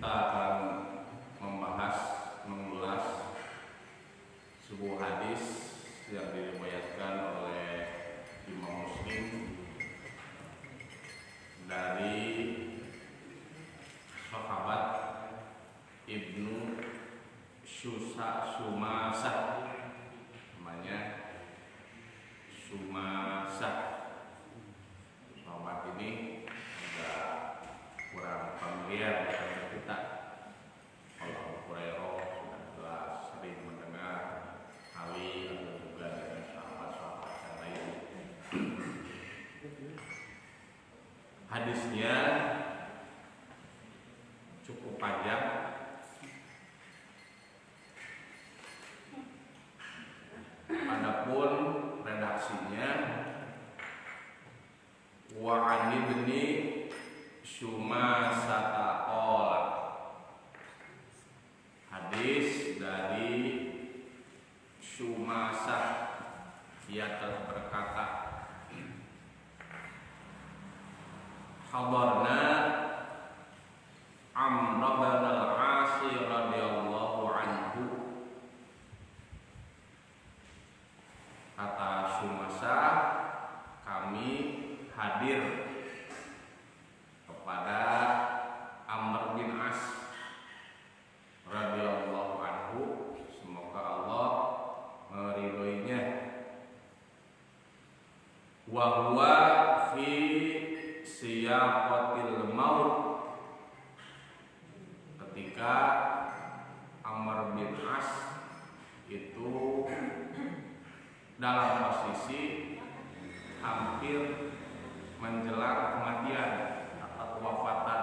Kita akan mengulas sebuah hadis yang diriwayatkan oleh Imam Muslim dari sahabat Ibnu Sumasah, namanya Sumasah. Sahabat ini agak kurang familiar dengan kita. Kalau Abu Hurairah sudah jelas sering mendengar Ali atau juga dengan sahabat-sahabat yang lain. Hadisnya cukup panjang. Adapun redaksinya wa an ibni Sumasah qala, hadis dari Sumasah, ia telah berkata, hadarna Amr bin al-As radhiyallahu anhu. Kata Sumasah, kami hadir kepada Amr bin As radhiyallahu anhu, semoga Allah meridhoinya. Wa huwa fi siyaqatil maut, ketika Amr bin As itu dalam posisi hampir menjelang kematian atau kewafatan.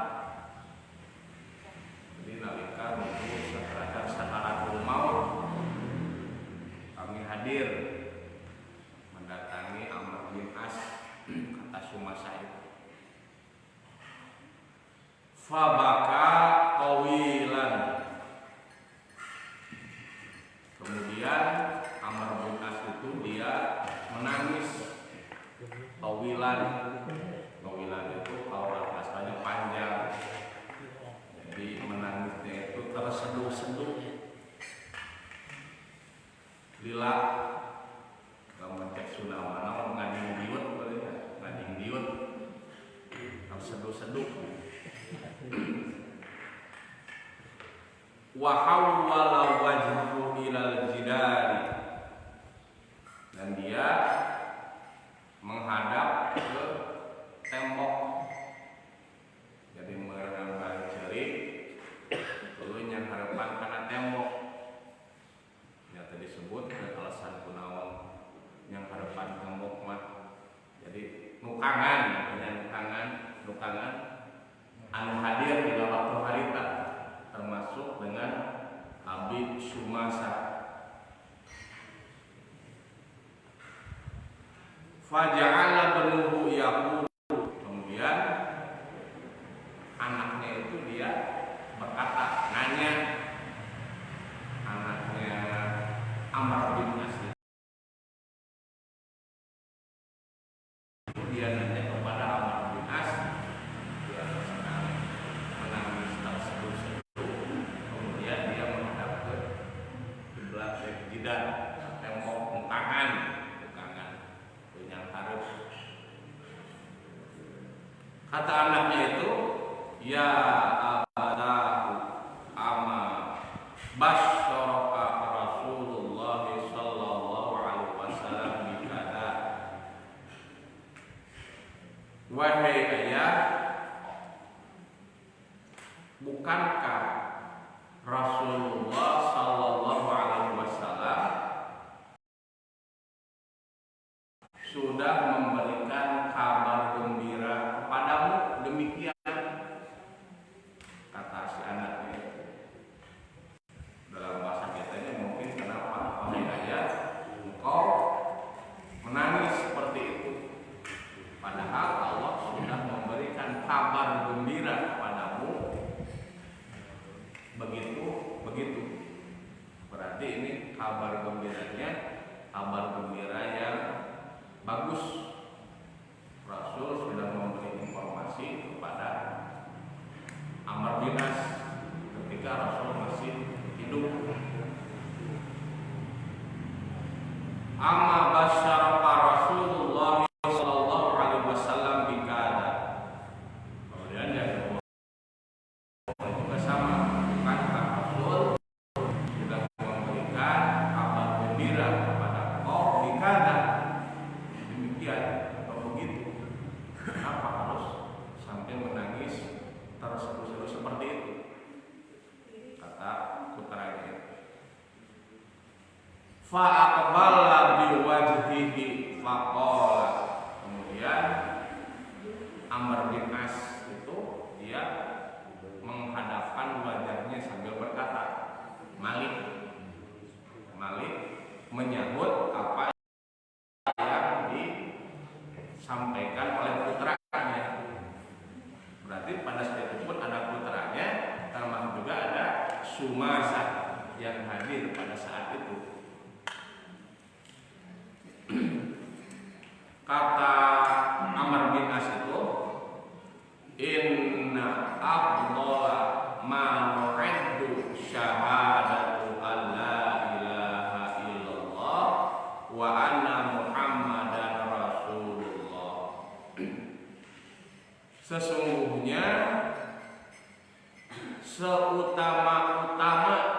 Jadi nalika menuju sakaratul maut, kami hadir mendatangi Amr bin As, kata Sumasah itu. Fabaka qawilan, kemudian Amr bin As itu dia menangis tawilan. Tawilan itu kalau bahasanya panjang, jadi menangisnya itu terseduh-seduh. Lila kalau cek sudah mana ngading diut, ngading diut terseduh-seduh. Wa hawwala wajhahu ilal jidari, dan dia menghadap ke tembok. Jadi merenang cerik dulu yang harapan karena tembok. Ya tadi disebut alasan kunaon yang harapan tembok mah. Jadi nukangan anu hadir di waktu harita, termasuk dengan Abi Sumasah. Faja'ala banuhu yaqulu, kemudian anaknya itu dia berkata, nanya, anaknya Amr bin As, dia nanya kepada Amr bin As, dia sedang menangis terseduh-seduh, kemudian dia menghadap ke kiblat jidat, tembok mukangan yang harus. Kata anaknya itu, ya abadahu ama basyaraka Rasulullah sallallahu alaihi wasallam bikada. Wahai ayah, bukankah Rasulullah sallallahu alaihi wasallam sudah memberikan kabar gembira kepadamu demikian? Kata si anaknya. Dalam bahasa kita ini mungkin, kenapa wahai ayah engkau menangis seperti itu, padahal Allah sudah memberikan kabar gembira kepadamu begitu. Berarti ini kabar gembiranya kabar gembira yang bagus. Rasul sudah memberi informasi kepada Amr bin As aqbala biwajhihi faqala. Kemudian Amr bin As itu dia menghadapkan wajahnya sambil berkata, Malik menyahut apa yang disampaikan oleh putranya. Berarti pada saat itu pun ada putranya, termasuk juga ada Sumasah yang hadir pada saat itu. Kata Amr bin As itu, inna afdhala ma nu'iddu syahadatu an la ilaha illallah wa anna muhammadan rasulullah. Sesungguhnya seutama-utama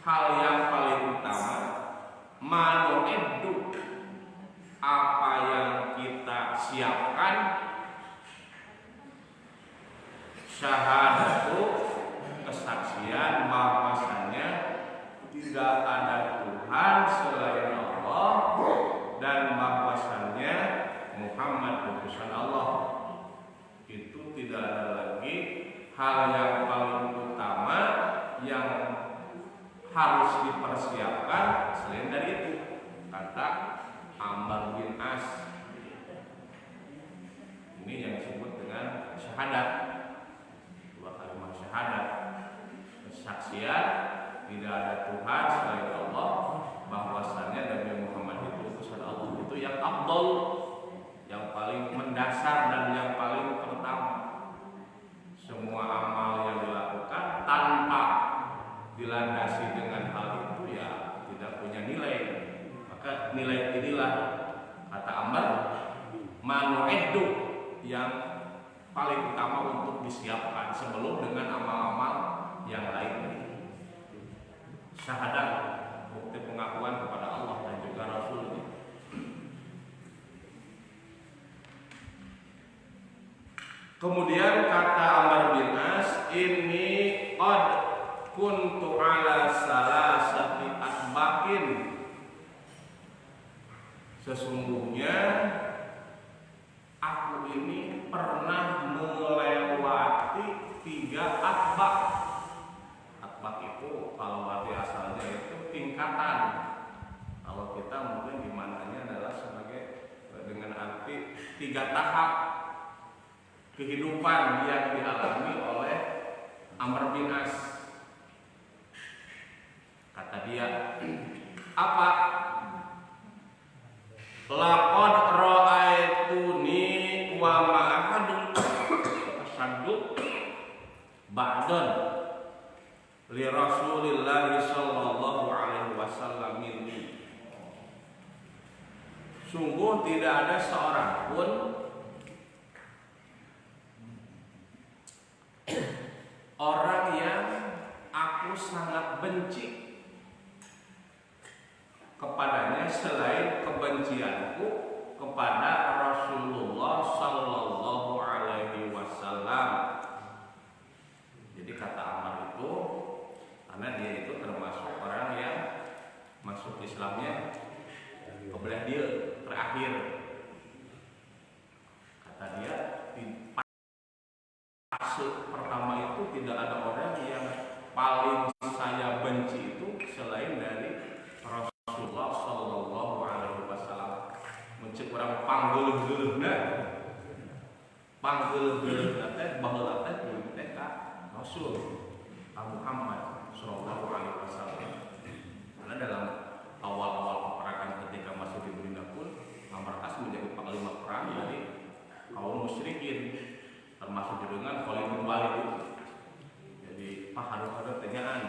hal yang paling utama manu'iddu apa yang kita siapkan, syahadatu kesaksian bahwasanya tidak ada Tuhan selain Allah dan bahwasanya Muhammad utusan Allah. Itu tidak ada lagi hal yang paling utama yang harus dipersiapkan selain dari itu, kata Amr bin As. Ini yang disebut dengan syahadat, dua kalimat syahadat, kesaksian tidak ada Tuhan selain Allah, bahwasannya Nabi Muhammad itu utusan Allah. Itu yang afdal, yang paling mendasar dan yang paling pertama. Semua amal yang dilakukan tanpa dilandasi dengan hal itu ya tidak punya nilai. Maka nilai inilah, kata Amr, manu'iddu yang paling utama untuk disiapkan sebelum dengan amal-amal yang lain. Syahadat, bukti pengakuan kepada Allah dan juga Rasul. Kemudian kata Amr bin As, ini qad kuntu ala salasati asbakin. Sesungguhnya aku ini pernah melewati 3 asbak. Asbak itu kalau arti asalnya itu tingkatan. Kalau kita mungkin dimaknanya adalah sebagai dengan arti 3 tahap kehidupan yang dialami oleh Amr bin As. Kata dia, apa? Laqad ra'aituni wa ma ahadun asaddu ba'dan li Rasulillah sallallahu alaihi wasallam ini. Sungguh tidak ada seorang pun orang yang aku sangat benci kepadanya selain kebencianku kepada Rasulullah sallallahu alaihi wasallam. Jadi kata Amr itu, karena dia itu termasuk orang yang masuk Islamnya kebelah dia terakhir. Kata dia, di fase pertama itu tidak ada orang yang paling saya benci itu selain dari Rasulullah sallallahu alaihi wasallam. Mencek orang panggil-geuleuhna teh baheula teh teh ka Rasul Muhammad sallallahu alaihi wasallam. Karena dalam awal-awal peperangan ketika masih di Madinah pun Amr As menjadi panglima perang dari kaum musyrikin, termasuk dengan Khalid bin Walid itu. Jadi harus ada tanyaan.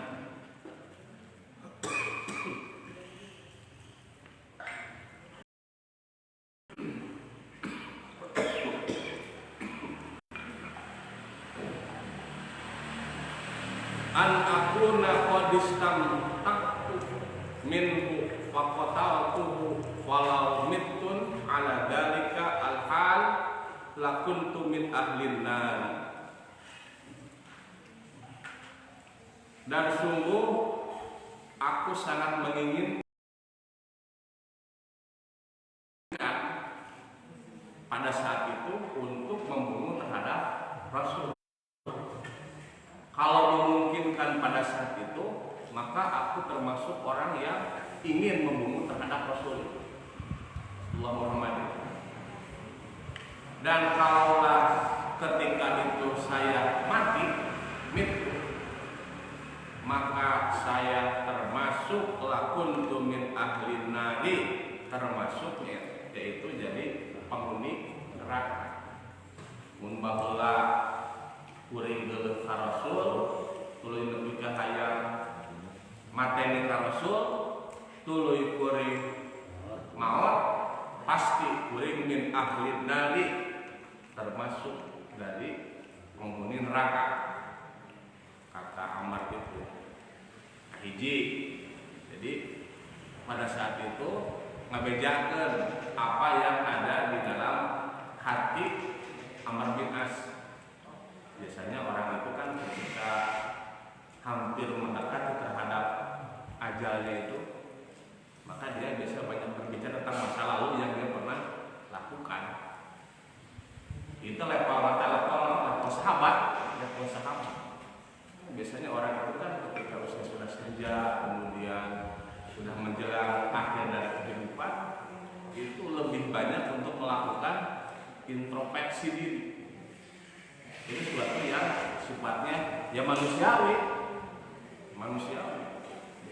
An akuna qadistam taktu minhu faqataltuhu walau mittun ala dalika al-hal lakuntu min ahlin nar. Dan sungguh aku sangat menginginkan pada saat itu untuk membunuh terhadap Rasul. Kalau memungkinkan pada saat itu, maka aku termasuk orang yang ingin membunuh terhadap Rasul Muhammad. Dan kalaulah ketika itu saya mati, maka saya termasuk lakuntu min ahli nari, termasuknya yaitu jadi penghuni neraka. Mun baheula kuring geuleuh ka Rasul, tuluy nepi ka hayang mateni ka Rasul, tuluy kuring maot, pasti kuring min ahli nari, termasuk dari penghuni neraka. Kata Amar itu hiji. Jadi pada saat itu ngabejakeun apa yang ada di dalam hati Amr bin As. Biasanya orang itu kan ketika hampir mendekati terhadap ajalnya itu, maka dia biasa banyak berbicara tentang masa lalu yang dia pernah lakukan. Itu level sahabat. Biasanya orang itu kan ketika usia sudah senja, kemudian sudah menjelang akhir dari kehidupan, itu lebih banyak untuk melakukan introspeksi diri. Ini suatu yang sifatnya ya manusiawi.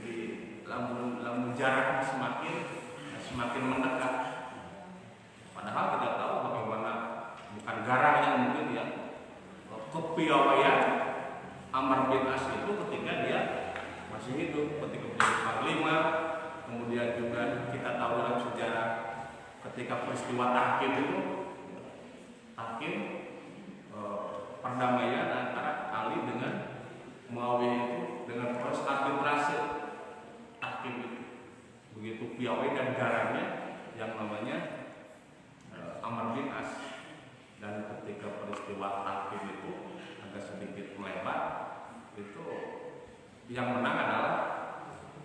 Jadi lamun jarak semakin mendekat. Padahal kita tahu bagaimana bukan garang yang mungkin ya kepiawaian Amr bin As itu ketika dia masih hidup, ketika menjadi panglima. Kemudian juga kita tahu dalam sejarah ketika peristiwa tahkim itu, perdamaian antara Ali dengan Muawiyah itu dengan proses arbitrase tahkim itu. Begitu piawai dan garangnya yang namanya Amr bin As. Dan ketika peristiwa tahkim itu agak sedikit melebar, itu yang menang adalah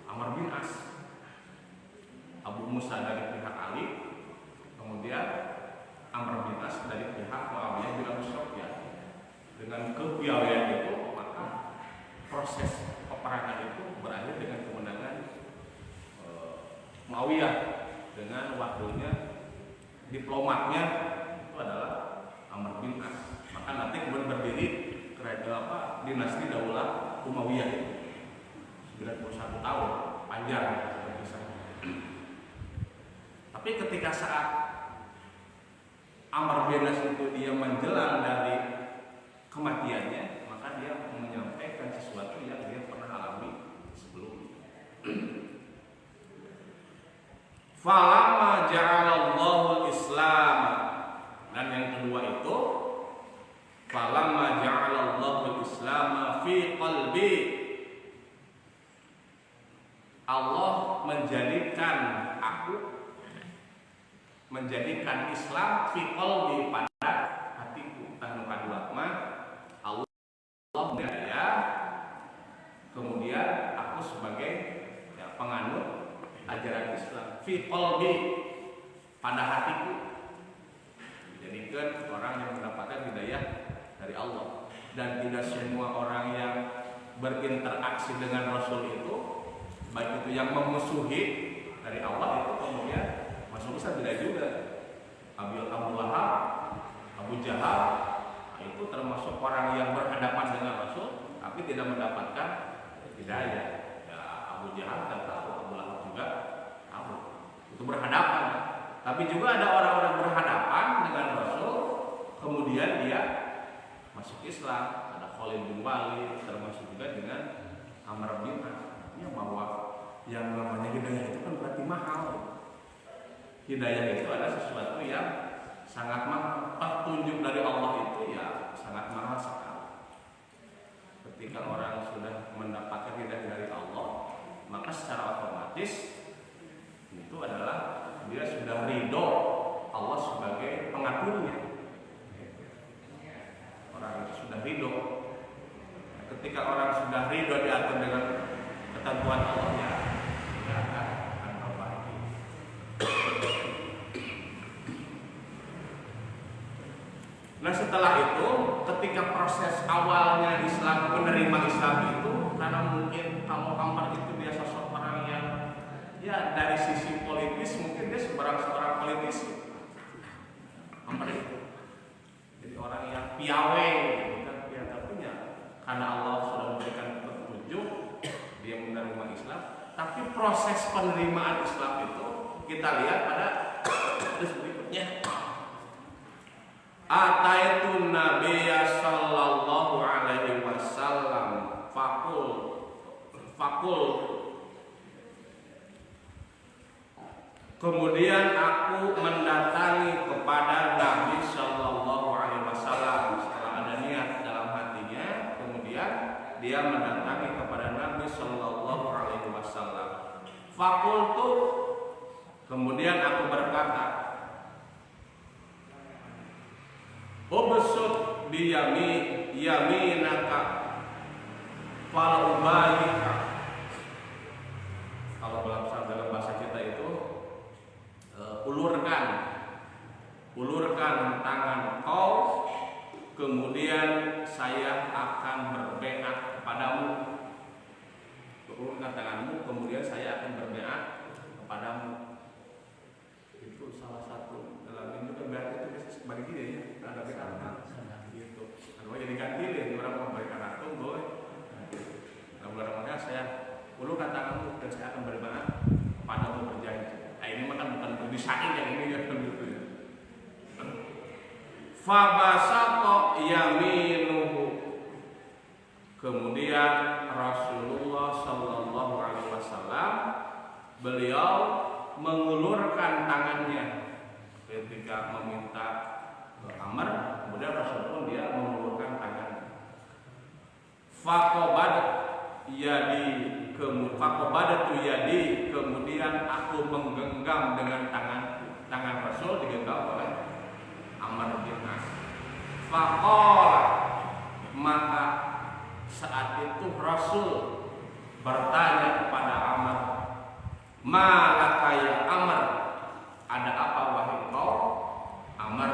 Amr bin As. Abu Musa dari pihak Ali, kemudian Amr bin As dari pihak Muawiyah bin Abi Sufyan. Dengan kepiawaian itu, maka proses peperangan itu berakhir dengan kemenangan Muawiyah dengan wakilnya, diplomatnya itu adalah Amr bin As. Maka nanti kemudian berdiri dinasti Daulah Umayyah itu 91 tahun panjang kisahnya. Tapi ketika saat Amr bin As itu dia menjelang dari kematiannya, maka dia menyampaikan sesuatu yang dia pernah alami sebelumnya. Falamma ja'alallahu al-Islam, dan yang kedua itu falamma ja'alallahu al-Islam fi qalbi, Allah menjadikan Islam fi qalbi, pada hatiku. Tanu kadua mah Allah ya, kemudian aku sebagai penganut ajaran Islam fi qalbi, pada hatiku. Jadikan orang yang mendapatkan hidayah dari Allah. Dan tidak semua orang yang berinteraksi dengan Rasul itu, baik itu yang memusuhi dari Allah itu kemudian masuk Islam, tidak juga. Abu Lahab, Abu Jahal, itu termasuk orang yang berhadapan dengan Rasul tapi tidak mendapatkan hidayah. Ya, Abu Jahal kan tahu, Abu Lahab juga tahu, itu berhadapan. Tapi juga ada orang-orang berhadapan dengan Rasul kemudian dia masuk Islam. Ada Khalid bin Walid, termasuk juga dengan Amr bin As. Artinya bahwa yang namanya hidayah itu kan berarti mahal. Hidayah itu adalah sesuatu yang sangat mahal. Petunjuk dari Allah itu ya sangat mahal sekali. Ketika orang sudah mendapatkan hidayah dari Allah, maka secara otomatis itu adalah dia sudah ridho Allah sebagai pengaturnya. Orang itu sudah ridho. Ketika orang sudah ridho diatur dengan ketentuan Allah ya akan berbagi. Nah setelah itu ketika proses awalnya Islam menerima Islam itu, karena mungkin kalau Ammar itu dia sosok orang yang ya dari sisi politis mungkin dia seorang politisi. Ammar itu jadi orang yang piawai bukan piawai, tapi ya karena Allah sudah memberikan petunjuk dia menerima Islam. Tapi proses penerimaan Islam itu kita lihat pada hadis berikutnya. Ataitun Nabiyya sallallahu alaihi wasallam fakul. Kemudian aku mendatangi kepada Nabi sallallahu alaihi wasallam. Setelah ada niat dalam hatinya, kemudian dia mendatangi kepada Nabi sallallahu alaihi wasallam. Fakultu, kemudian aku berkata, ubsut bi yaminaka fal ubayika. Kalau dalam bahasa kita itu ulurkan tangan kau, kemudian saya akan berbeat kepadamu. Ulurkan tanganmu, kemudian saya akan berbeat kepadamu. Itu salah satu dalam ini kan berarti itu bisa sebagai gini ya, ada beat gitu. Kalau jadi ganti deh orang memberikan atung boleh. Nah, bulan saya ulurkan tanganmu dan saya akan berbeat kepadamu berjanji. Nah, ini bukan berdisain yang ini ya gitu ya. Fabasato yaminuhu. Kemudian Rasulullah sallallahu alaihi wasallam beliau mengulurkan tangannya ketika meminta Ammar, kemudian Rasulullah dia mengulurkan tangannya. Faqabadatu yadi, kemudian aku menggenggam dengan tangan Rasul digenggam oleh Ammar bin As. Faqala, maka saat itu Rasul bertanya kepada Ammar, malaka ya Ammar, ada apa wahai kau Ammar?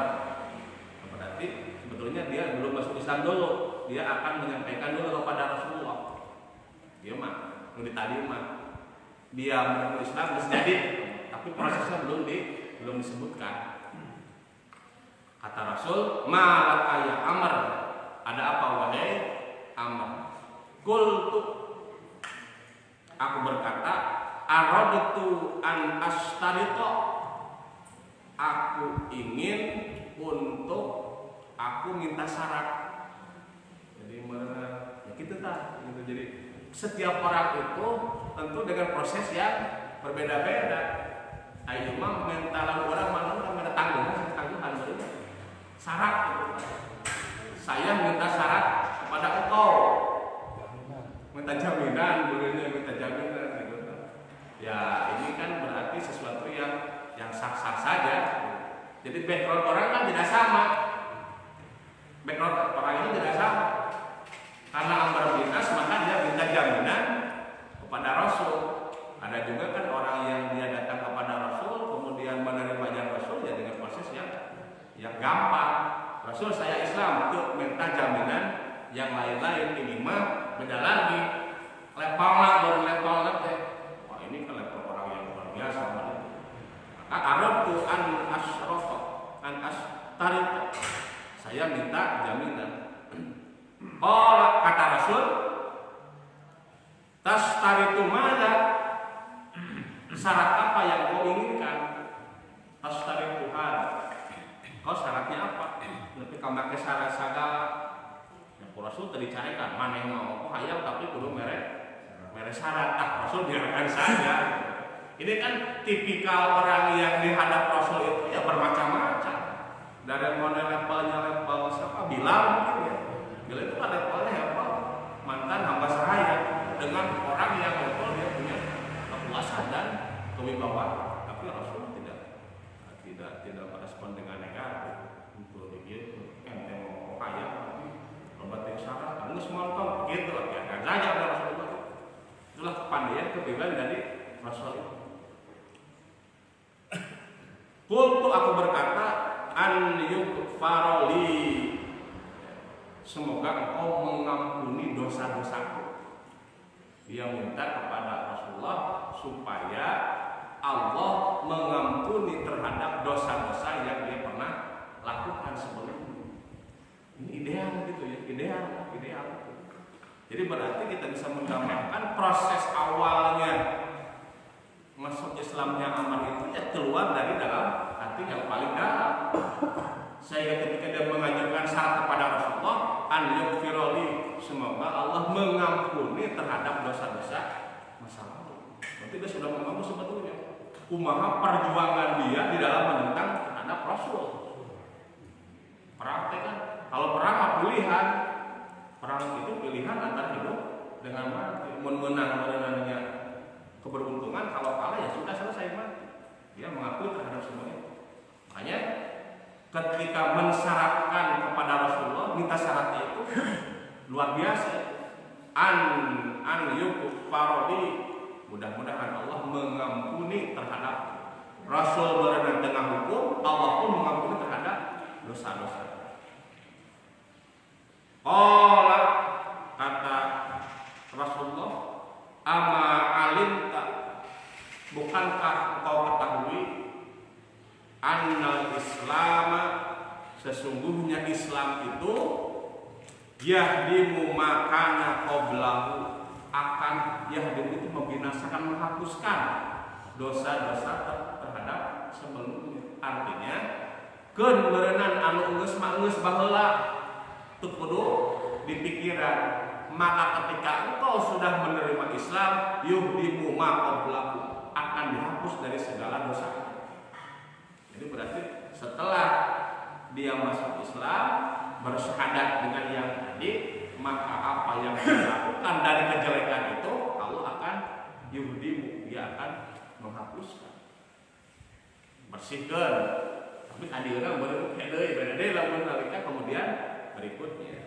Berarti sebetulnya dia belum masuk Islam dulu, dia akan menyampaikan dulu kepada Rasulullah. Dia mah diterima, dia menerima Islam bisa jadi, tapi prosesnya belum disebutkan. Kata Rasul, malaka ya Ammar, ada apa wahai Ammar? Qultu, aku berkata, aradtu an astarita, aku ingin untuk aku minta syarat. Jadi ya gitu ta, gitu. Jadi setiap orang itu tentu dengan proses yang berbeda-beda. Ayo mah mentalan orang mana ada tanggungan beri syarat gitu. Saya minta syarat kepada engkau, minta jaminan, dulunya minta jaminan gitu. Ya ini kan berarti sesuatu yang sah-sah saja. Jadi background orang kan tidak sama. Background orang itu tidak sama. Karena Ammar bin As maka dia minta jaminan kepada Rasul. Ada juga kan orang yang dia datang kepada Rasul kemudian menerimanya Rasul ya dengan proses yang gampang. Rasul saya Islam, untuk minta jaminan yang lain-lain ini mah beda lagi. Levelnya baru levelnya teh. Wah ini kan level orang yang luar biasa. Maka aradtu an astarita, saya minta jaminan. Oh kata Rasul, tastaritu mana? Syarat apa yang kau inginkan? Tastaritu hal. Kau syaratnya apa? Tapi kau pakai syarat segala. Yang Rasul tadi carikan mana yang mau kau hayal tapi kudu merek syarat. Rasul biarkan saja. Ini kan tipikal orang yang dihadap Rasul itu ya bermacam-macam. Dari model level siapa? Bilal mungkin ya. Bila itu kan levelnya apa? Mantan hamba sahaya dengan orang yang level dia punya kepuasan dan kewibawaan. Tapi Rasul tidak merespon dengan negatif. Untuk begitu, ente mau kaya tapi obat yang syarat, kamu semua begitu. Ya kan saja Rasulullah. Itulah ketiban dari Rasul itu. Qultu aku berkata an yughfarali, semoga engkau mengampuni dosa-dosaku. Dia minta kepada Rasulullah supaya Allah mengampuni terhadap dosa-dosa yang dia pernah lakukan sebelumnya. Ini ideal gitu ya, ideal. Jadi berarti kita bisa menggambarkan proses awalnya masuk Islamnya Ammar itu ya keluar dari dalam hati yang paling dalam. Sehingga ketika dia mengajukan syarat kepada Rasulullah, an yughfirali, semoga Allah mengampuni terhadap dosa-dosa masa lalu. Berarti dia sudah mengaku sebetulnya kumaha perjuangan dia di dalam menentang terhadap Rasul. Perang kan, kalau perang pilihan, perang itu pilihan antara hidup dengan mati. Menang keberuntungan, kalau kalah ya sudah selesai mati. Dia mengakui terhadap semuanya. Makanya ketika mensyaratkan kepada Rasulullah, minta syaratnya itu luar biasa. An yughfarali, mudah-mudahan Allah mengampuni terhadap Rasul berada di tengah hukum, Allah pun mengampuni terhadap dosa-dosa. Qala, kata Rasulullah, ama alimta, bukankah engkau ketahui annal Islam, sesungguhnya Islam itu yahdimu makana qablahu, akan yahdim itu membinasakan, menghapuskan dosa-dosa terhadap sebelumnya. Artinya keun meureunana anu geus baheula teu kudu dipikiran, maka ketika engkau sudah menerima Islam, yuhdimu ma qablahu, akan dihapus dari segala dosa. Jadi berarti setelah dia masuk Islam, bersyahadat dengan yang tadi, maka apa yang dilakukan dari kejelekan itu Allah akan yuhdimu, dia akan menghapuskan, bersihkan. Tapi adilna beureuh deui, beda deui lamun nalika kemudian berikutnya.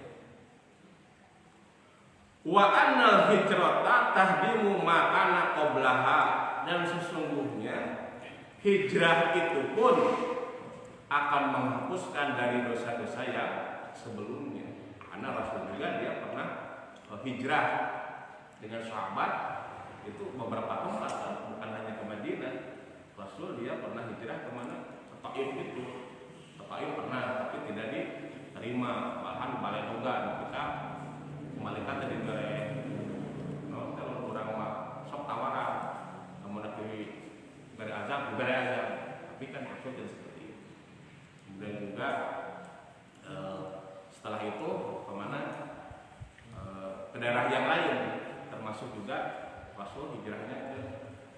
Wa annal hijrata tahdimu ma kana qablaha, dan sesungguhnya hijrah itu pun akan menghapuskan dari dosa-dosa yang sebelumnya. Karena Rasul juga dia pernah hijrah dengan sahabat itu beberapa tempat, kan? Bukan hanya ke Madinah. Rasul dia pernah hijrah kemana? Ke Taif itu. Ke Taif pernah, tapi tidak diterima. Bahkan balik juga kita malaikat tadi bare no kalau kurang mah sok tawaran. Namun tapi bare azab, tapi kan Rasul tidak seperti itu. Kemudian juga setelah itu kemana? Ke daerah yang lain, termasuk juga Rasul hijrahnya ke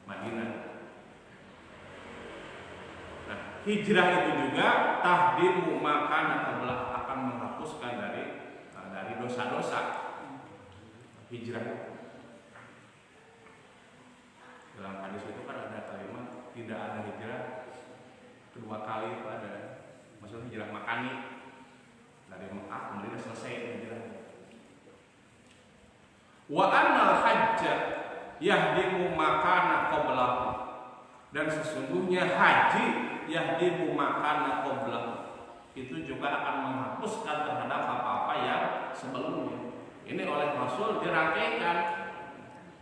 Madinah. Nah, hijrah itu juga tahdimu makana qablah, akan menghapuskan dari dosa-dosa. Hijrah itu dalam hadis itu kan ada kalimat tidak ada hijrah kedua kali, itu ada. Maksudnya hijrah makani dari Mekah kemudian selesai hijrah. Wa annal hajja yahdimu makana qablahu, dan sesungguhnya haji yahdimu makana qablahu, itu juga akan menghapuskan terhadap apa-apa yang sebelumnya. Ini oleh Rasul dirangkaikan.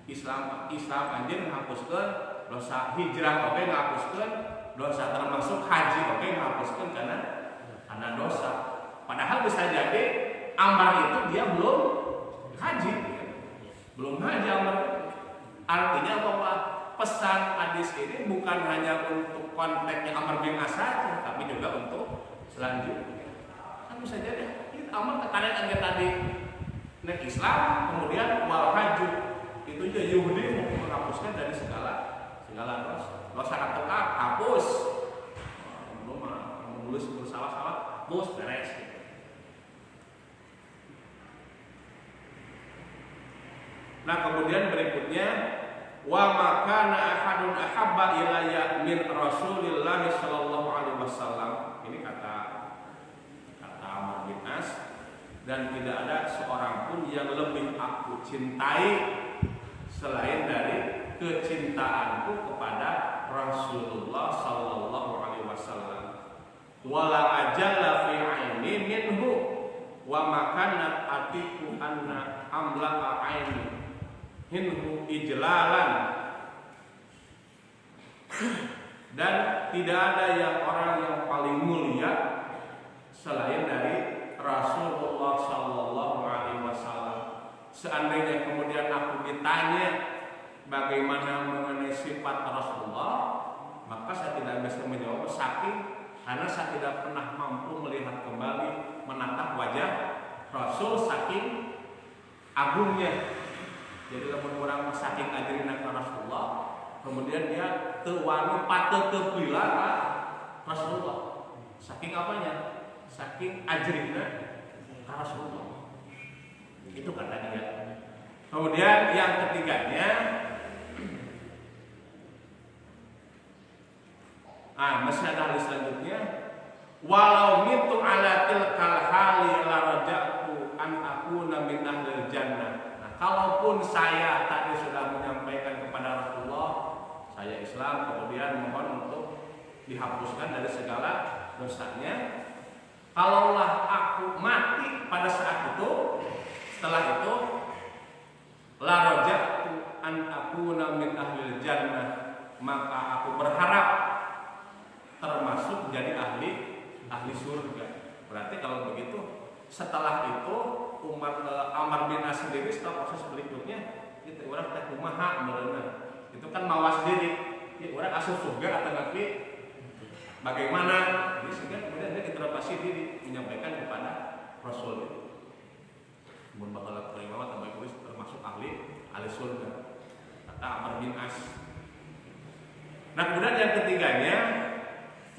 Islam anjir menghapuskan dosa, hijrah oke menghapuskan dosa, termasuk haji oke menghapuskan karena dosa. Padahal bisa jadi Ammar itu dia belum haji Ammar. Artinya bahwa pesan hadis ini bukan hanya untuk konteksnya Ammar bin As saja, tapi juga untuk selanjutnya. Kan bisa jadi Ammar tekanan tadi nek Islam kemudian wal haju itu juga Yahudi menghapuskan dari segala dosa atau hapus. Belum menulis bersalah-salah, hapus beres. Nah kemudian berikutnya wa makana ahadun ahabba ilayya min Rasulillah sallallahu alaihi wasallam. Ini kata Ammar bin As, dan tidak ada seorang pun yang lebih aku cintai selain dari kecintaanku kepada Rasulullah sallallahu alaihi wasallam. Wala ajalla fi aini minhu wa makanat atiku anna amla aini minhu ijlalan. Dan tidak ada yang orang yang paling mulia selain dari Rasulullah sallallahu alaihi wasallam. Seandainya kemudian aku ditanya bagaimana mengenai sifat Rasulullah, maka saya tidak bisa menjawab saking karena saya tidak pernah mampu melihat kembali menatap wajah Rasul saking agungnya. Jadi lamun orang saking ajrina ka Rasulullah, kemudian dia teu wani pateu teu pilih ka Rasulullah. Saking apanya? Saking ajrina ka Rasulullah. Itu kata dia. Kemudian yang ketiganya, masih ada hal selanjutnya. Walau mitu ala tilkal hali la raja'tu an akuna min ahlil jannah. Nah, kalaupun saya tadi sudah menyampaikan kepada Rasulullah, saya Islam, kemudian mohon untuk dihapuskan dari segala dosanya. Kalaulah aku mati pada saat itu, setelah itu la raja'tu an akuna min ahlil jannah, maka aku berharap termasuk jadi ahli surga. Berarti kalau begitu setelah itu Amr bin As sendiri setelah proses berikutnya itu orang teh kumaha meureuna. Itu kan mawas diri. Ya, orang asup surga atau nanti bagaimana? Jadi sehingga kemudian dia interogasi diri menyampaikan kepada Rasul. Mun bakal terima tambah kuis termasuk ahli surga. Kata Amr bin As. Nah, kemudian yang ketiganya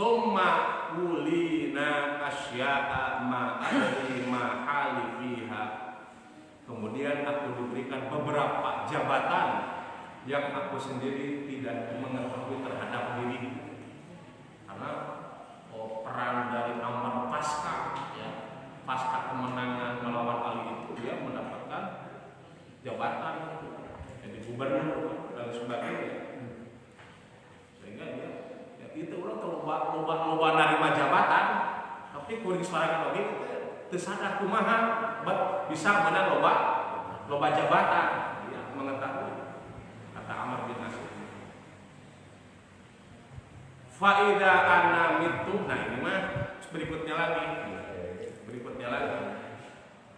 thumma ulina asya'a ma adri ma hali fiha. Kemudian aku diberikan beberapa jabatan yang aku sendiri tidak mengetahui terhadap diri. Karena peran dari Amr pasca kemenangan melawan Ali itu dia mendapatkan jabatan jadi gubernur dan sebagainya. Sehingga dia itu orang loba narima jabatan, tapi kuring suara lagi teu sadar kumaha bisa menang loba jabatan. Dia mengetahui kata Amr bin As. Fa idza ana mitu, nah ini mah berikutnya lagi.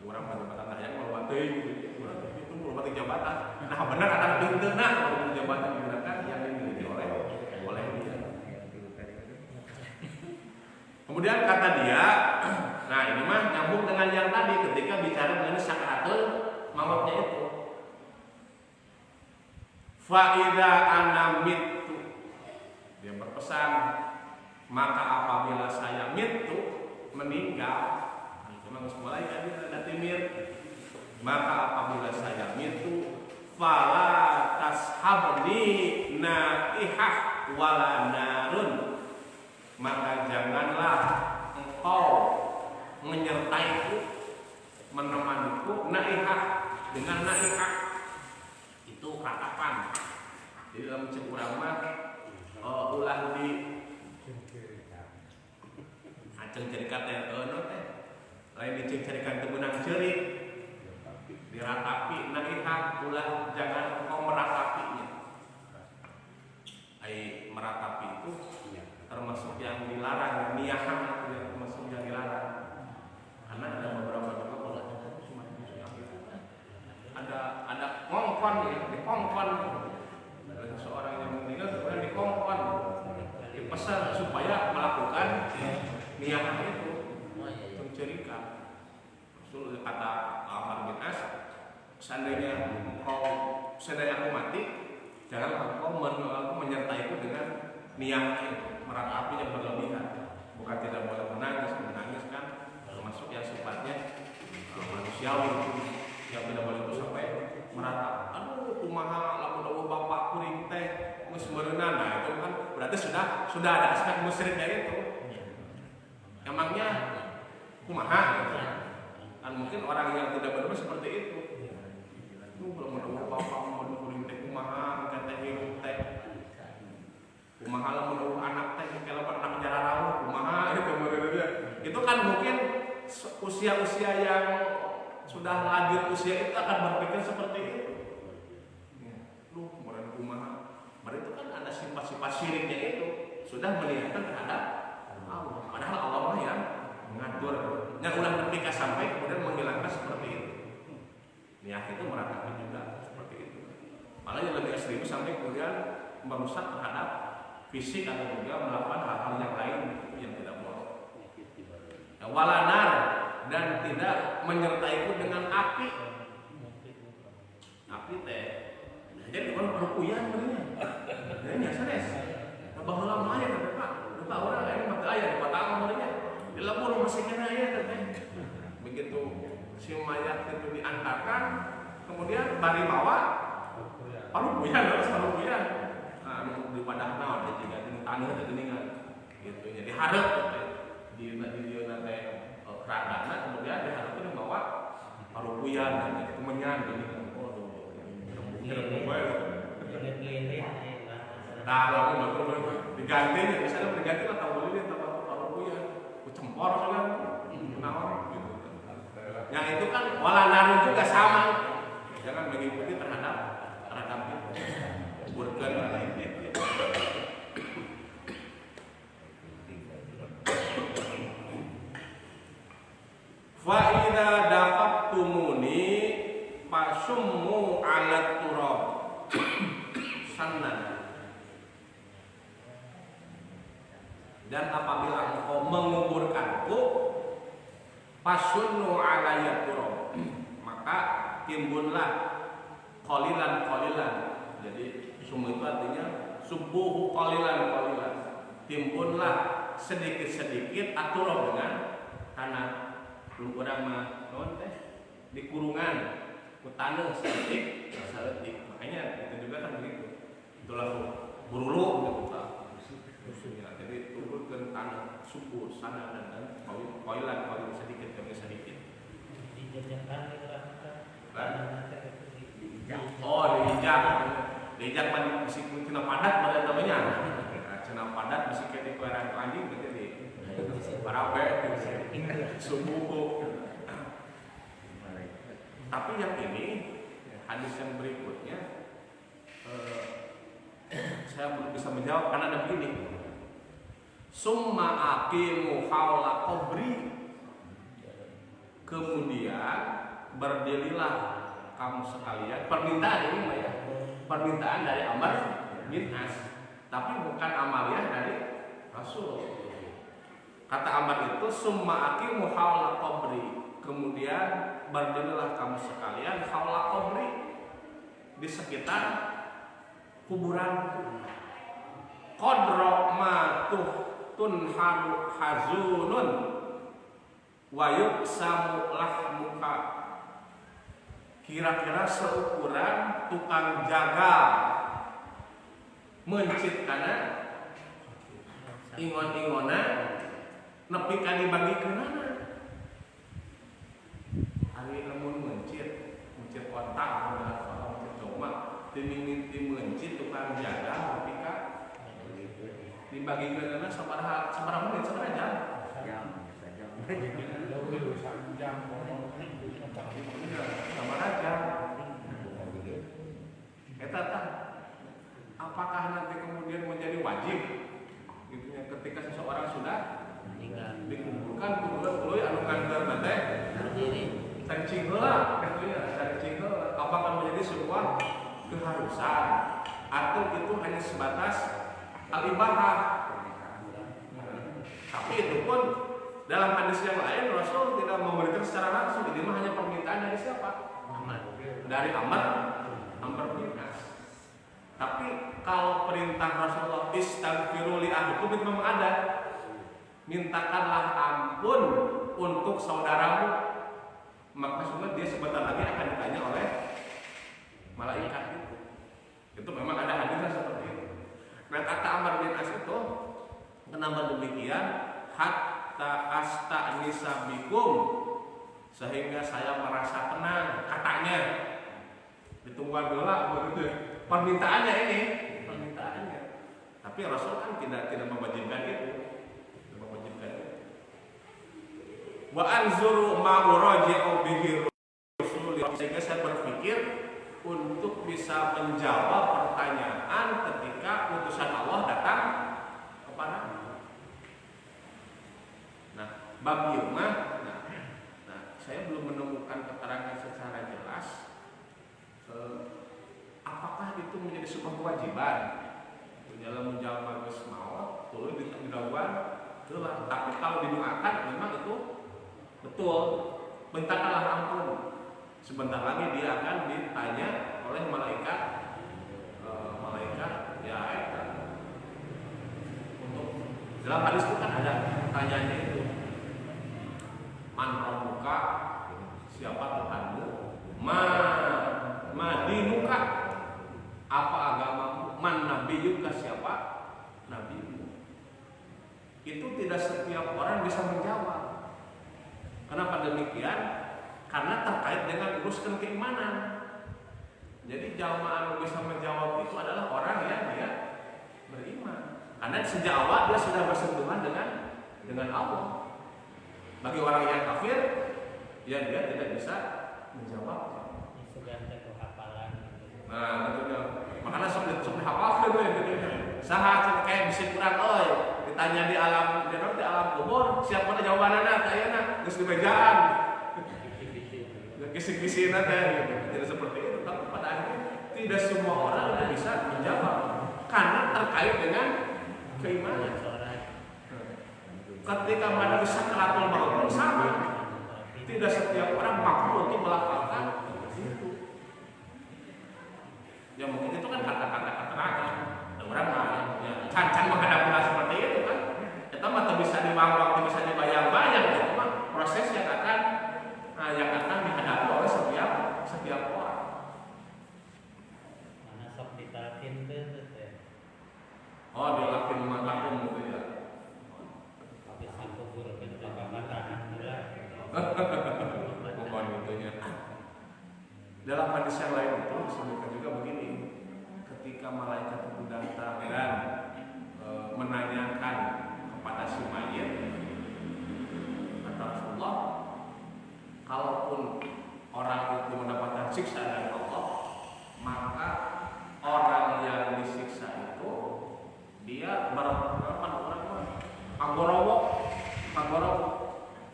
Orang jabatan yang loba teuing, itu loba jabatan. Nah benar ada pinteuna jabatan digunakan yang dimiliki oleh dia. Kemudian kata dia, nah ini mah nyambung dengan yang tadi ketika bicara mengenai sakaratul mautnya itu. Fa idza ana mitu, dia berpesan, maka apabila saya mitu meninggal, memang mulai tadi ada timir, maka apabila saya mitu, fala tashabni naihah wala narun, maka janganlah engkau menyertaiku, menemaniku naihah dengan naihah itu ratapan. Di dalam cek urang mah ulah di aceng cerikat teh teh lain dicek cerikan teu meunang ceurik diratapi naihah, ulah jangan engkau meratapinya. Meratapi itu termasuk yang dilarang, niyahan termasuk yang dilarang. Karena ada beberapa juga ada kongkon ya, dikongkon. Ada seseorang yang meninggal kemudian dikongkon, dipesan supaya melakukan niyahan itu, mencurikan. Rasul kata Amr bin As, seandainya aku mati, jangan engkau menyertaiku dengan niat itu, meratapi yang berlebihan. Bukan tidak boleh menangis kan termasuk yang sifatnya manusiawi, yang tidak boleh sampai meratap. Aduh, kumaha lamun eueuh bapak kuring teh geus meureunana. Nah, itu kan berarti sudah ada aspek musyriknya itu. Emangnya kumaha gitu. Kan mungkin orang yang tidak benar seperti itu. Belum ada bapak mau kuring teh kumaha, teh kumaha lamun anak teh kalau anak jararawa kumaha itu modelnya. Itu kan mungkin usia-usia yang sudah lanjut usia itu akan berpikir seperti itu. Lu kemarin kumaha. Berarti itu kan ada sifat-sifat syiriknya itu sudah meniatkan terhadap Allah. Padahal Allah lah yang mengatur. Yang ulah ketika sampai kemudian menghilangkan seperti itu. Niat itu meratakan juga seperti itu. Malah yang lebih ekstrim sampai kemudian merusak terhadap fisik atau juga melakukan hal-hal yang lain yang tidak boleh. Ya, walanar dan tidak menyertaiku dengan api. Api teh. Jadi kalau perukuyan benernya. Jadi nyasares. Baheula mah aya teh Pak. Lupa orang lain mah aya di kota benernya. Di lepur masih kena aya teh. Begitu si mayat itu diantarkan, kemudian bari bawa parukuyan terus parukuyan. Nah, di padang naon teh jiga di taneuh teh geuningan. Gitu. Jadi hareup di dieu teh radana kemudian dihareupeun bawa parukuyan dan itu menyan geuningan. Nah, kalau diganti, misalnya berganti lah tahu boleh atau parukuyan, cempor soalnya, kenapa? Yang itu kan walanar juga sama, jangan mengikuti terhadap itu. Burkan. Fa'idha dafaqtumuni fasummu 'alat turab sannan. Dan apabila engkau menguburkanku fasunnu 'alayya turab, maka timbunlah qalilan. Jadi summu itu artinya subuhu qalilan. Timbunlah sedikit-sedikit aturab dengan tanah. Lu urang mah naon teh di kurungan ku taneuh saeutik. Makanya itu juga kan begitu. Itulah burulu gitu Pak. Jadi turunkeun tanah subur sana dan koilan sedikit demi sedikit. Dijajakan Oh, diinjak mah bisi cenah padat pada namanya. Cenah padat bisi ke di kueran anjing berarti di parape subuh. Tapi yang ini hadis yang berikutnya saya belum bisa menjawab karena ada begini. Summa aqimu haula qabri. Kemudian berdirilah kamu sekalian. Permintaan ini Mbak ya. Permintaan dari Amr bin As. Tapi bukan amaliyah dari Rasul. Kata Amr itu summa aqimu haula qabri. Kemudian berdirilah kamu sekalian haula qabri, di sekitar kuburan. Qadra ma tunharu hazunun wa yuksamu lahmuka. Kira-kira seukuran tukang jaga mencit kana ingon-ingona nepi ka dibagikeunana. Ari lamun mencit otak mencit coma dimimiti mencit tukang jaga nepi ka dibagikeunana sabaraha menit sabaraha jam? Sabaraha jam? Eta tah apakah nanti kemudian menjadi wajib gitu ya ketika seseorang sudah dikumpulkan kumpul anu kantor teh cacing heula gitu ya cacing heula apakah menjadi sebuah keharusan atau itu hanya sebatas al-ibahah. Tapi itu pun dalam hadis yang lain Rasul tidak memberikan secara langsung, ini mah hanya permintaan dari siapa? Dari Amr bin As. Tapi kalau perintah Rasulullah istaghfiru li ahlikum itu memang ada. Mintakanlah ampun untuk saudaramu. Maka sebenarnya dia sebentar lagi akan ditanya oleh malaikat itu. Itu memang ada hadisnya seperti itu. Nah kata Amr bin As itu kenapa demikian? Hatta asta'nisa bikum, sehingga saya merasa tenang katanya. Ditungguan dulu begitu. Permintaannya ini, permintaannya. Tapi Rasul kan tidak mewajibkan itu. Tidak mewajibkan itu. Wa anzuru ma uraji'u bihi Rasul. Sehingga saya berpikir untuk bisa menjawab pertanyaan ketika utusan Allah datang kepada. Nah, bab ieu mah saya belum menemukan keterangan secara jelas apakah itu menjadi sebuah kewajiban dalam menjawab geus maot tuluy dilakukan teulah. Tapi kalau didoakan memang itu betul, mintakanlah ampun. Sebentar lagi dia akan ditanya oleh malaikat ya untuk dalam hadis itu kan ada pertanyaannya itu, man rabbuka, siapa Tuhanmu, ma dinuka, apa agamamu, man nabiyuka, siapa nabimu. Itu tidak setiap orang bisa menjawab. Kenapa demikian? Karena terkait dengan urusan keimanan. Jadi jamaah yang bisa menjawab itu adalah orang yang dia beriman. Karena sejak awal dia sudah bersentuhan dengan Allah. Bagi orang yang kafir, ya dia tidak bisa menjawab. Sudah ada hafalan. Nah, itu makanya sudah hafal gitu. Saha kayak bisa kurang ditanya di alam kubur, siapa jawabannya kayaknya geus di mejaan. Kisi-kisina teh gitu. Jadi seperti itu. Tapi pada akhirnya tidak semua orang sudah bisa menjawab karena terkait dengan keimanan. Ketika menghadapi sakaratul maut pun sama. Tidak setiap orang mampu untuk melafalkan itu. Ya mungkin itu kan kata-kata keterangan. Orang ya can menghadapi hal seperti itu kan. Itu mah bisa diwang-wang, bisa dibayang-bayang. Itu mah proses yang akan dihadapi oleh setiap orang. Mana sok ditatin teh. Oh, dilakuin matakum gitu ya. Habis kubur kita makanan gula. Bukan itunya. Dalam hadis yang lain itu disebutkan juga begini, ketika malaikat itu datang dan menanyakan kepada si mayit, kata Rasulullah, kalaupun orang itu mendapatkan siksa dari Allah, maka orang yang disiksa itu dia agorowo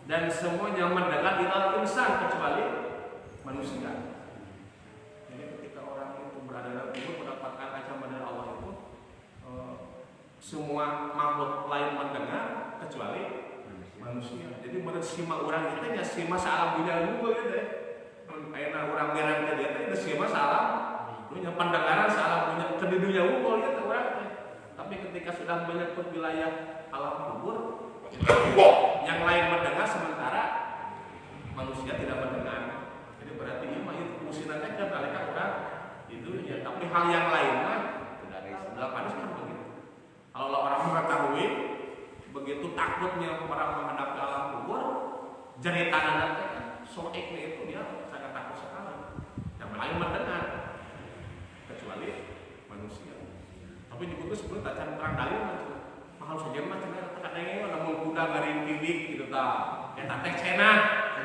dan semuanya mendengar ilal insan kecuali manusia. Jadi ketika orang itu berada dalam kubur mendapatkan ancaman dari Allah itu, semua makhluk lain mendengar kecuali manusia. Jadi menurut sima orang itu ya sima salam dunia dulu gitu ya. Kayak orang merah itu dia itu sima salam punya pendengaran salam punya ke dunia unggul gitu orang. Tapi ketika sudah menyangkut wilayah alam kubur, yang lain mendengar sementara manusia tidak mendengar. Jadi berarti imam itu fungsinya kan mereka orang itu ya. Tapi hal yang lainnya tidak ada dalam hadis kan begitu. Kalau orang mengetahui begitu takutnya orang menghadapi alam kubur, jeritan nanti kan soeknya itu dia sangat takut sekali. Yang lain mendengar kecuali manusia. Tapi juga sebelum tak terang dalil macam mahal saja macam kadang-kadang namun kuda garing tidik gitu tak. Ya tak cena,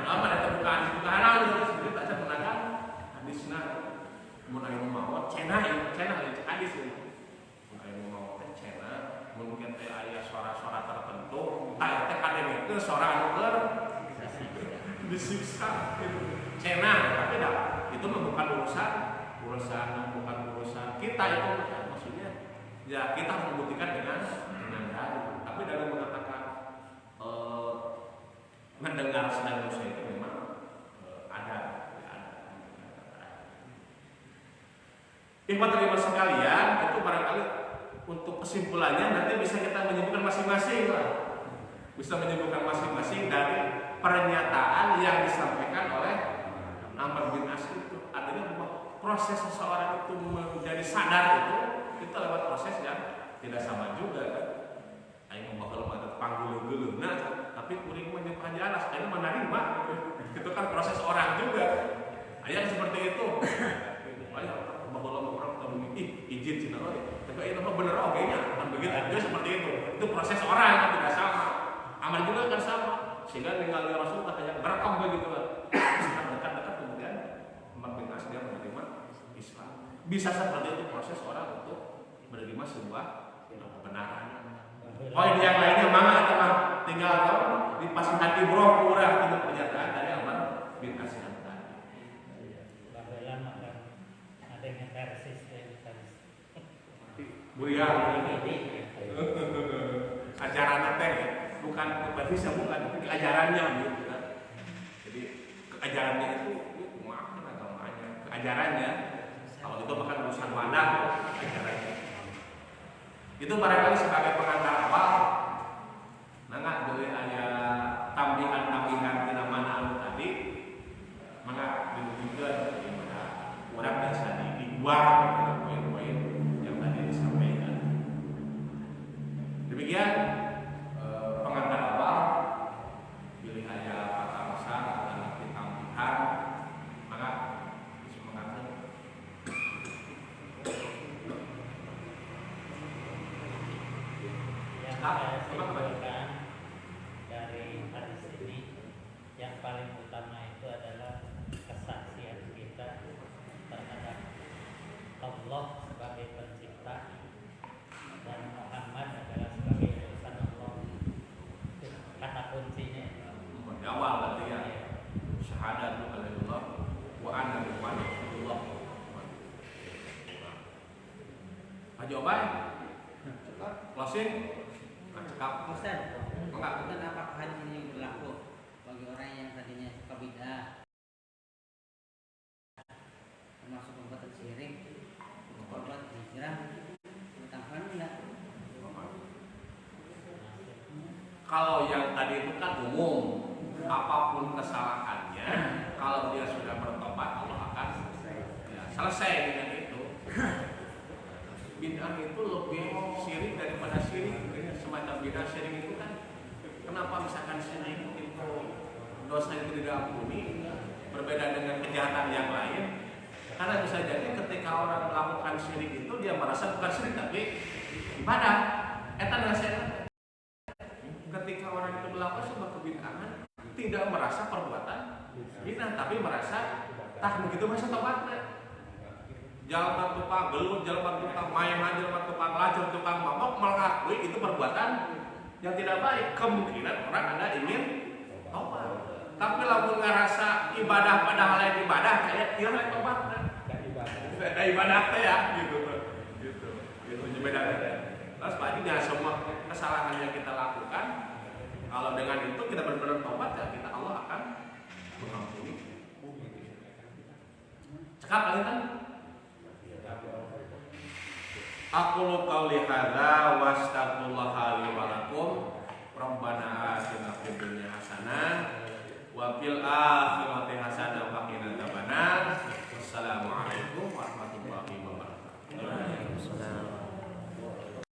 apa ada bukaan itu sebelum tak menakan hadisna. Mun aya mau cena hadis itu. Mun aya mau cena, mungkin teh aya suara-suara tertentu, tak teh kadang itu suara anu keur disiksa gitu. Cena, tapi itu bukan urusan kita itu maksudnya ya kita harus membuktikan dengan dalil. Tapi dalam mengatakan mendengar sedang manusia itu memang ada. Ikhwan terima sekalian, itu barangkali untuk kesimpulannya nanti bisa kita menyebutkan masing-masing lah. Bisa menyebutkan masing-masing dari pernyataan yang disampaikan oleh Amr bin As itu. Artinya bahwa proses seseorang itu menjadi sadar itu lewat proses yang tidak sama juga kan. Ayo bakal ada panggul-gulung, tapi kuring menyembah jelas, ayo menerima. Itu kan proses orang juga. Ayat seperti itu. Banyak astagfirullah orang tahu izin cina tapi itu mah bener oke nya kan begitu juga seperti itu proses orang kan tidak sama amal juga kan sama sehingga ningali Rasul kayak merekam begitu kan dekat-dekat kemudian membimbing dia menerima Islam bisa seperti itu proses orang untuk menerima sebuah kebenaran. Oh ini yang lainnya mana atau tinggal di pasang hati bro kurang tidak pernyataan dari Umar bin Khattab tadi. Bahwa maka ada yang persisten. Buyar ajarannya teh bukan berarti bukan tapi ajarannya gitu kan. Jadi ajarannya itu mana agamanya ajarannya kalau itu bukan urusan wadah ajarannya itu barangkali sebagai pengantar awal nggak boleh ada tampilan-tampilan tidak mana anu tadi maka juga gimana orang biasa dibuat dengan poin-poin yang tadi disampaikan demikian pengantar awal pilih aja kata besar dan arti tampilan maka bisa mengatakan Yang saya simpulkan dari hadis ini yang paling utama itu adalah kesaksian kita terhadap Allah sebagai pencipta dan Muhammad adalah sebagai utusan Allah. Itu kata kuncinya. di awal berarti ya syahadatu alaihi wa anna Muhammadan rasulullah. Ayo baik. Closing. Cekap. Ustaz, Enggak. bukan apakah hadis ini berlaku bagi orang yang tadinya suka bid'ah, termasuk perbuatan syirik, perbuatan hijrah, bertanggapan enggak? Kalau yang tadi itu kan umum, apapun kesalahannya, kalau dia sudah bertobat Allah akan ya, selesai dengan itu. Bid'ah itu lebih syirik daripada syirik. Semacam bid'ah syirik itu kan, kenapa misalkan syirik itu dosa itu tidak ampuni, berbeda dengan kejahatan yang lain? Karena bisa jadi ketika orang melakukan syirik itu dia merasa bukan syirik tapi ibadah. Eta nasihatnya. Ketika orang itu melakukan sebuah kebid'ahan tidak merasa perbuatan bid'ah tapi merasa tak begitu masa tobatnya. Jalan tukang gelut, jalan tukang main, jalan tukang lacur, tukang mabok mengakui itu perbuatan yang tidak baik. Kemungkinan orang ada ingin tobat. Tapi lamun ngerasa ibadah pada hal yang ibadah kayak kira tobat kan? Kayak ibadah teh ya gitu. Gitu bedanya. Terus pastinya semua kesalahan yang kita lakukan kalau dengan itu kita benar-benar tobat ya kita Allah akan mengampuni. Cekap kali kan? Aqulu qawli hadza wa astaghfirullaha li wa lakum. Rabbana atina fid dunya hasanah wa fil akhirati